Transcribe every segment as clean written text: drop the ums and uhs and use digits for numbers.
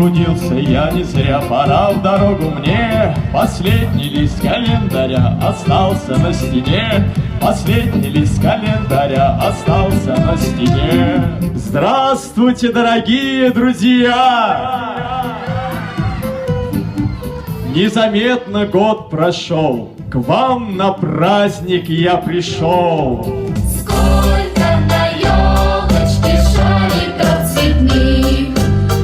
Трудился я не зря, пора в дорогу мне. Последний лист календаря остался на стене. Последний лист календаря остался на стене. Здравствуйте, дорогие друзья! Незаметно год прошел, к вам на праздник я пришел. Сколько на елочке шариков цветных,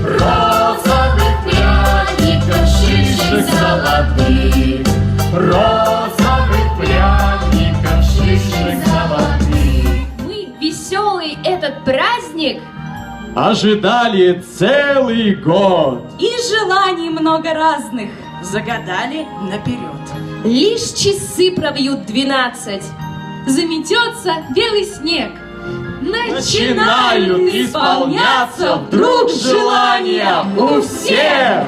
розовых пряников, шишек золотых, розовых пряников, шишек золотых. Мы веселый этот праздник Ожидали целый год. И желаний много разных загадали наперед. лишь часы пробьют 12, заметется белый снег. Начинают исполняться вдруг желания у всех.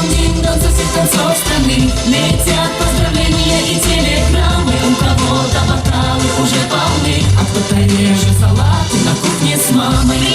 динь-дон, со всех концов страны летят поздравления и телеграммы. У кого-то бокалы уже полны, а кто-то режет салаты на кухне с мамой.